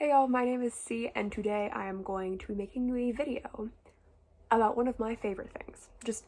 Hey y'all, my name is C and today I am going to be making you a video about one of my favorite things, just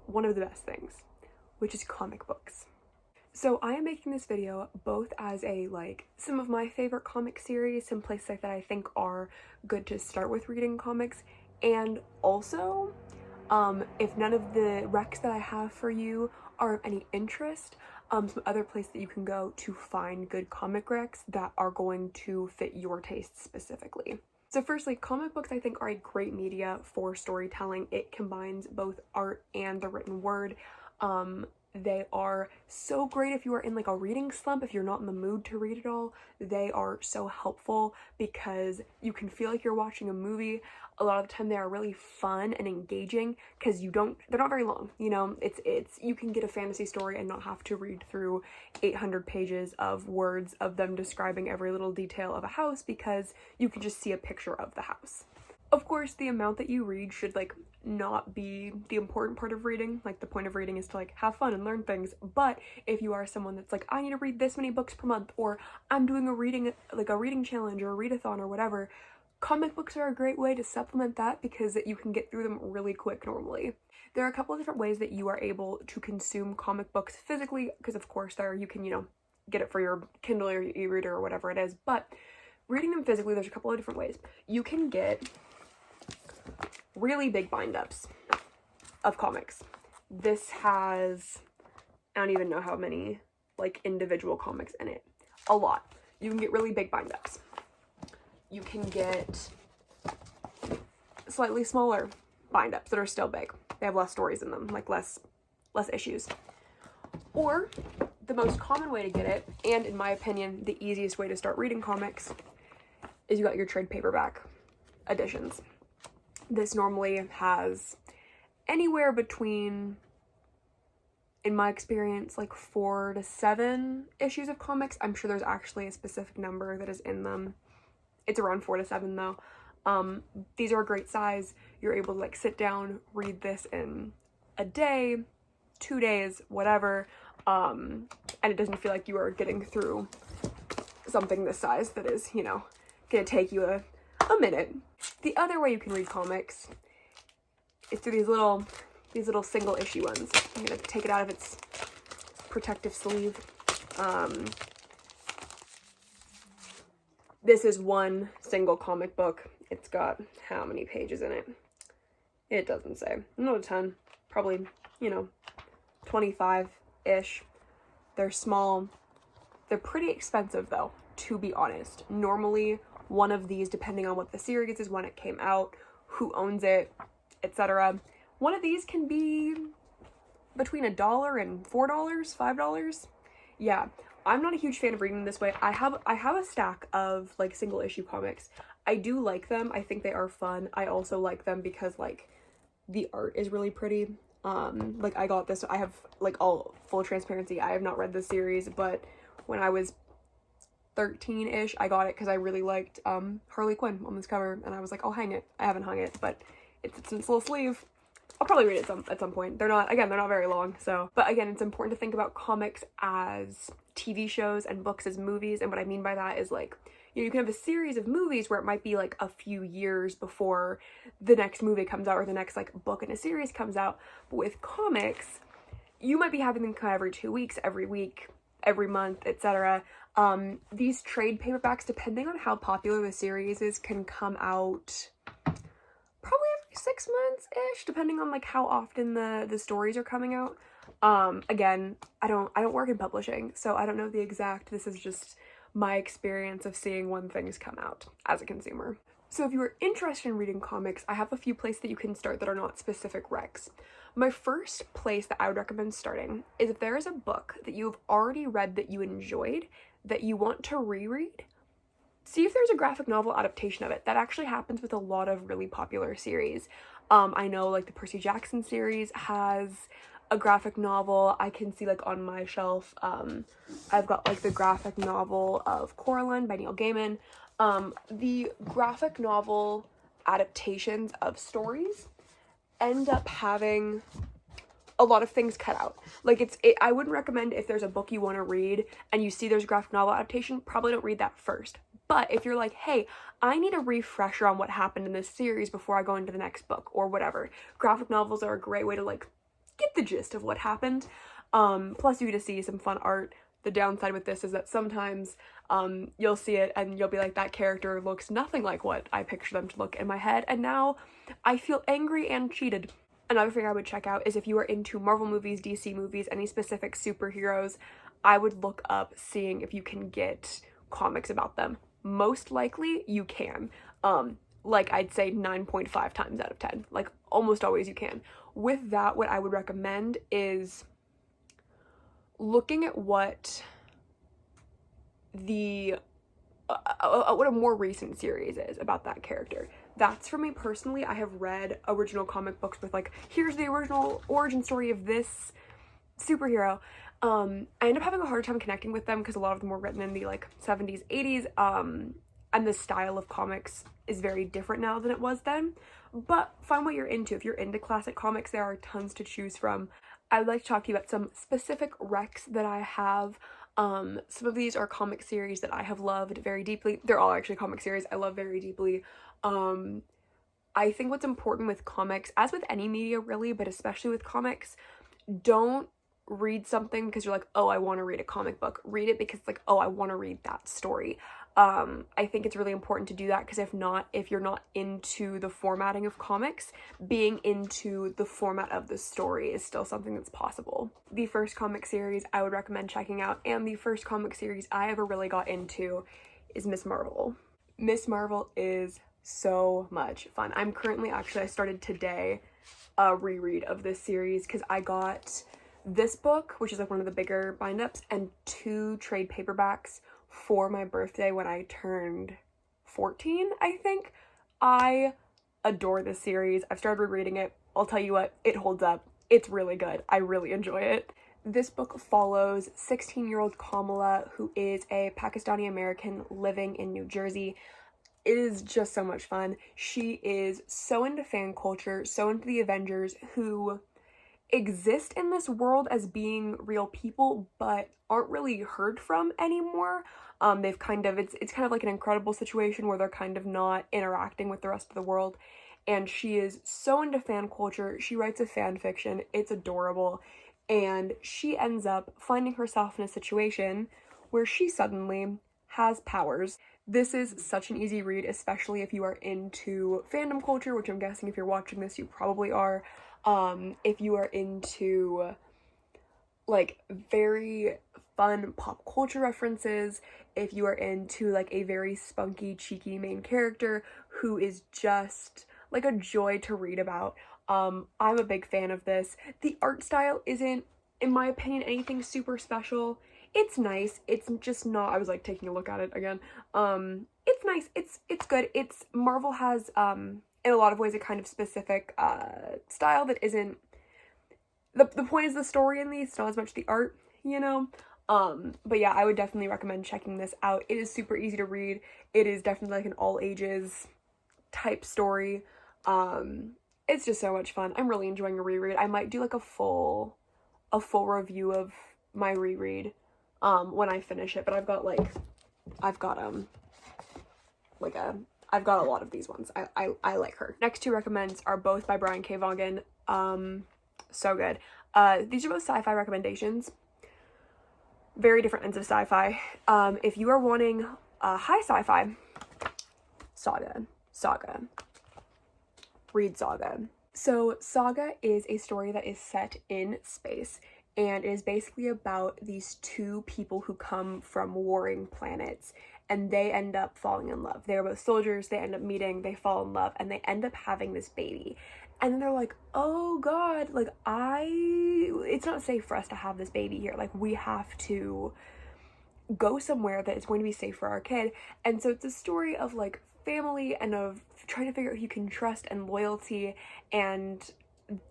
one of the best things, which is comic books. So I am making this video both as some of my favorite comic series, some places that I think are good to start with reading comics, and also if none of the recs that I have for you are of any interest, some other place that you can go to find good comic recs that are going to fit your taste specifically. So firstly, comic books I think are a great media for storytelling. It combines both art and the written word. They are so great if you are in like a reading slump, if you're not in the mood to read it all. They are so helpful because you can feel like you're watching a movie. A lot of the time they are really fun and engaging because they're not very long, you know. You can get a fantasy story and not have to read through 800 pages of words of them describing every little detail of a house because you can just see a picture of the house. Of course, the amount that you read should not be the important part of reading. Like, the point of reading is to have fun and learn things. But if you are someone that's like, I need to read this many books per month, or I'm doing a reading challenge or a readathon or whatever, comic books are a great way to supplement that because you can get through them really quick normally. There are a couple of different ways that you are able to consume comic books physically, because of course you can, get it for your Kindle or your e-reader or whatever it is. But reading them physically, there's a couple of different ways. You can get really big bind-ups of comics. This has, I don't even know how many individual comics in it. A lot. You can get really big bind-ups. You can get slightly smaller bind-ups that are still big. They have less stories in them, less issues. Or the most common way to get it, and in my opinion the easiest way to start reading comics, is you got your trade paperback editions. This normally has anywhere between, in my experience, 4 to 7 issues of comics. I'm sure there's actually a specific number that is in them. It's around 4 to 7 though. These are a great size. You're able to sit down, read this in a day, 2 days, whatever, and it doesn't feel like you are getting through something this size that is, gonna take you a minute. The other way you can read comics is through these little single issue ones. I'm gonna take it out of its protective sleeve. This is one single comic book. It's got how many pages in it? It doesn't say. Not a ton. Probably, 25-ish. They're small. They're pretty expensive though, to be honest. Normally, one of these, depending on what the series is, when it came out, who owns it, etc., one of these can be between $1 and $4, $5. Yeah, I'm not a huge fan of reading this way. I have a stack of single issue comics. I do like them. I think they are fun. I also like them because the art is really pretty. I got this. I have all full transparency, I have not read this series, but when I was 13-ish, I got it because I really liked Harley Quinn on this cover, and I was like, I'll hang it. I haven't hung it, but it's in its little sleeve. I'll probably read it at some point. They're not very long, so. But again, it's important to think about comics as TV shows and books as movies, and what I mean by that is you can have a series of movies where it might be a few years before the next movie comes out or the next book in a series comes out. But with comics, you might be having them come every 2 weeks, every week, every month, etc. These trade paperbacks, depending on how popular the series is, can come out probably every 6 months-ish, depending on how often the stories are coming out. Again, I don't work in publishing, so I don't know the exact. This is just my experience of seeing when things come out as a consumer. So if you are interested in reading comics, I have a few places that you can start that are not specific recs. My first place that I would recommend starting is if there is a book that you've already read that you enjoyed, that you want to reread, see if there's a graphic novel adaptation of it. That actually happens with a lot of really popular series. I know the Percy Jackson series has a graphic novel. I can see on my shelf, I've got the graphic novel of Coraline by Neil Gaiman. The graphic novel adaptations of stories end up having a lot of things cut out. I wouldn't recommend, if there's a book you want to read and you see there's a graphic novel adaptation, probably don't read that first. But if you're like, hey, I need a refresher on what happened in this series before I go into the next book or whatever, graphic novels are a great way to like get the gist of what happened. Plus you get to see some fun art. The downside with this is that sometimes you'll see it and you'll be like, that character looks nothing like what I picture them to look in my head, and now I feel angry and cheated. Another thing I would check out is if you are into Marvel movies, DC movies, any specific superheroes, I would look up seeing if you can get comics about them. Most likely you can. Like I'd say 9.5 times out of 10. Like almost always you can. With that, what I would recommend is looking at what what a more recent series is about that character. That's for me personally. I have read original comic books with like, here's the original origin story of this superhero. I end up having a hard time connecting with them because a lot of them were written in the like 70s, 80s, and the style of comics is very different now than it was then. But find what you're into. If you're into classic comics, there are tons to choose from. I would like to talk to you about some specific recs that I have. Some of these are comic series that I have loved very deeply. They're all actually comic series I love very deeply. I think what's important with comics, as with any media really, but especially with comics, don't read something because you're like, oh, I want to read a comic book. Read it because it's like, oh, I want to read that story. I think it's really important to do that because if you're not into the formatting of comics, being into the format of the story is still something that's possible. The first comic series I would recommend checking out, and the first comic series I ever really got into, is Ms. Marvel. Ms. Marvel is so much fun. I started today a reread of this series because I got this book, which is like one of the bigger bind-ups, and 2 trade paperbacks for my birthday when I turned 14, I think. I adore this series. I've started rereading it. I'll tell you what, it holds up. It's really good. I really enjoy it. This book follows 16-year-old Kamala, who is a Pakistani American living in New Jersey. It is just so much fun. She is so into fan culture, so into the Avengers, who exist in this world as being real people but aren't really heard from anymore. It's kind of like an Incredible situation where they're kind of not interacting with the rest of the world, and she is so into fan culture. She writes a fan fiction. It's adorable, and she ends up finding herself in a situation where she suddenly has powers. This is such an easy read, especially if you are into fandom culture, which I'm guessing if you're watching this you probably are. If you are into like very fun pop culture references, if you are into like a very spunky, cheeky main character who is just like a joy to read about, I'm a big fan of this. The art style isn't, in my opinion, anything super special. It's nice. It's just not, I was like taking a look at it again. It's nice. It's good. Marvel has, in a lot of ways, a kind of specific style that isn't, the point is the story in these, it's not as much the art, you know? But yeah, I would definitely recommend checking this out. It is super easy to read. It is definitely like an all ages type story. It's just so much fun. I'm really enjoying a reread. I might do like a full review of my reread when I finish it, but I've got a lot of these ones. I like her. Next 2 recommends are both by Brian K. Vaughan. So good. These are both sci-fi recommendations. Very different ends of sci-fi. If you are wanting high sci-fi, Saga. Read Saga. So Saga is a story that is set in space, and it is basically about these 2 people who come from warring planets, and they end up falling in love. They're both soldiers, they end up meeting, they fall in love, and they end up having this baby. And then they're like, oh god, like it's not safe for us to have this baby here. Like, we have to go somewhere that is going to be safe for our kid. And so it's a story of like family and of trying to figure out who you can trust and loyalty, and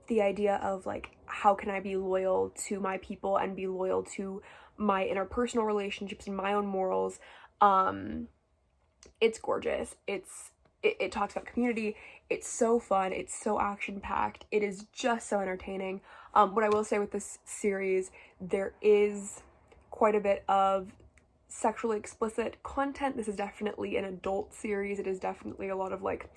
the idea of like, how can I be loyal to my people and be loyal to my interpersonal relationships and my own morals. It's gorgeous. It talks about community. It's so fun. It's so action-packed. It is just so entertaining. What I will say with this series, there is quite a bit of sexually explicit content. This is definitely an adult series. It is definitely a lot of like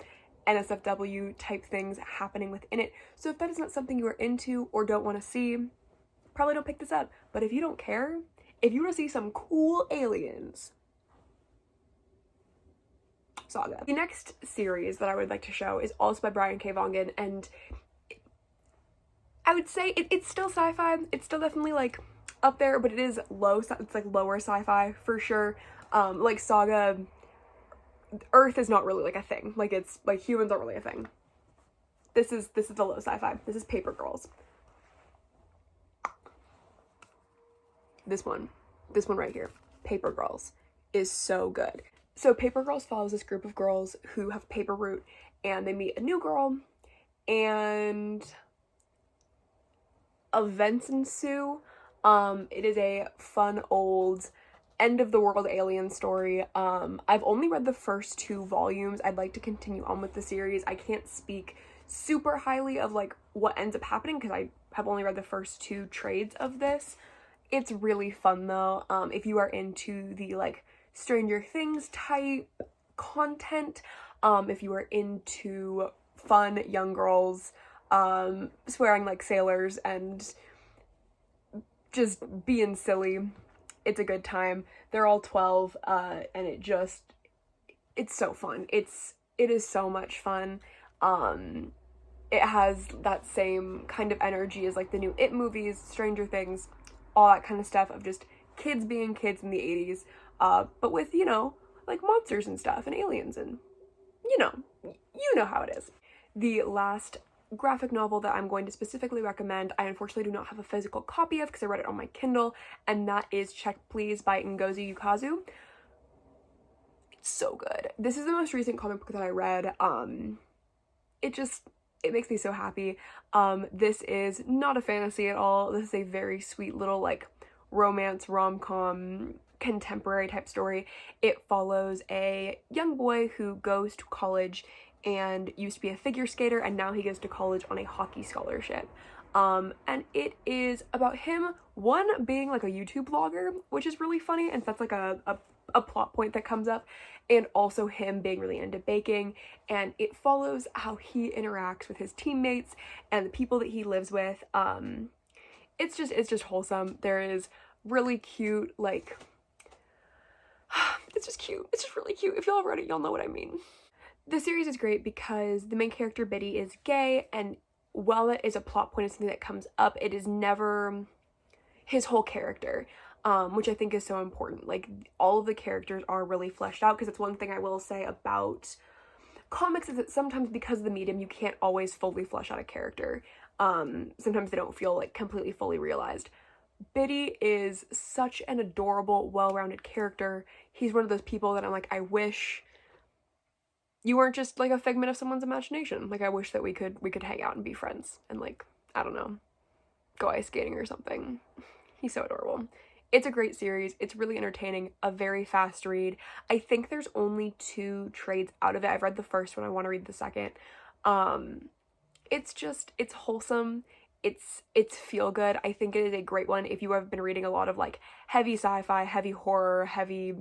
NSFW type things happening within it. So if that is not something you are into or don't want to see, probably don't pick this up. But if you don't care, if you want to see some cool aliens, Saga. The next series that I would like to show is also by Brian K. Vaughan, and I would say it's still sci-fi. It's still definitely like up there, but it is low. It's like lower sci-fi for sure. Like Saga, Earth is not really like a thing. Like it's like humans aren't really a thing. This is the low sci-fi. This is Paper Girls. This one right here, Paper Girls, is so good. So Paper Girls follows this group of girls who have paper route, and they meet a new girl, and events ensue. It is a fun old end of the world alien story. I've only read the first 2 volumes. I'd like to continue on with the series. I can't speak super highly of like what ends up happening because I have only read the first 2 trades of this. It's really fun though. If you are into the like Stranger Things type content, if you are into fun young girls swearing like sailors and just being silly, it's a good time. They're all 12 and it's so fun. It is so much fun. It has that same kind of energy as like the new It movies, Stranger Things, all that kind of stuff of just kids being kids in the 80s, but with, you know, like monsters and stuff and aliens and you know how it is. The last graphic novel that I'm going to specifically recommend, I unfortunately do not have a physical copy of because I read it on my Kindle, and that is Check Please by Ngozi Ukazu. It's so good. This is the most recent comic book that I read. It makes me so happy. This is not a fantasy at all. This is a very sweet little like romance rom-com contemporary type story. It follows a young boy who goes to college and used to be a figure skater, and now he goes to college on a hockey scholarship. And it is about him, one, being like a YouTube vlogger, which is really funny, and that's like a plot point that comes up, and also him being really into baking, and it follows how he interacts with his teammates and the people that he lives with. It's just wholesome. There is really cute, like, it's just cute. It's just really cute. If y'all have read it, y'all know what I mean. The series is great because the main character, Biddy, is gay, and while it is a plot point and something that comes up, it is never his whole character, which I think is so important. Like, all of the characters are really fleshed out, because it's one thing I will say about comics is that sometimes because of the medium, you can't always fully flesh out a character. Sometimes they don't feel like completely fully realized. Biddy is such an adorable, well-rounded character. He's one of those people that I'm like, I wish you weren't just like a figment of someone's imagination. Like, I wish that we could hang out and be friends and, like, I don't know, go ice skating or something. He's so adorable. It's a great series. It's really entertaining, a very fast read. I think there's only 2 trades out of it. I've read the first one. I want to read the second. It's wholesome. It's feel good. I think it is a great one if you have been reading a lot of like heavy sci-fi, heavy horror, heavy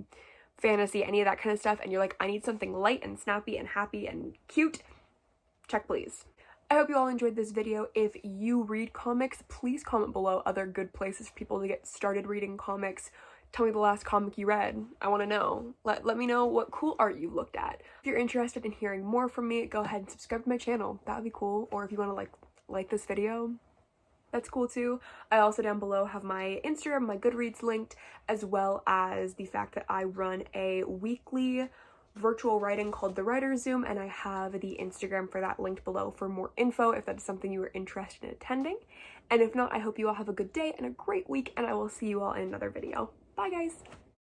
fantasy, any of that kind of stuff, and you're like, I need something light and snappy and happy and cute. Check Please. I hope you all enjoyed this video. If you read comics, please comment below other good places for people to get started reading comics. Tell me the last comic you read. I want to know. Let me know what cool art you looked at. If you're interested in hearing more from me, go ahead and subscribe to my channel. That would be cool. Or if you want to like this video, that's cool too. I also down below have my Instagram, my Goodreads linked, as well as the fact that I run a weekly virtual writing called The Writer's Zoom, and I have the Instagram for that linked below for more info if that is something you are interested in attending. And if not, I hope you all have a good day and a great week, and I will see you all in another video. Bye guys!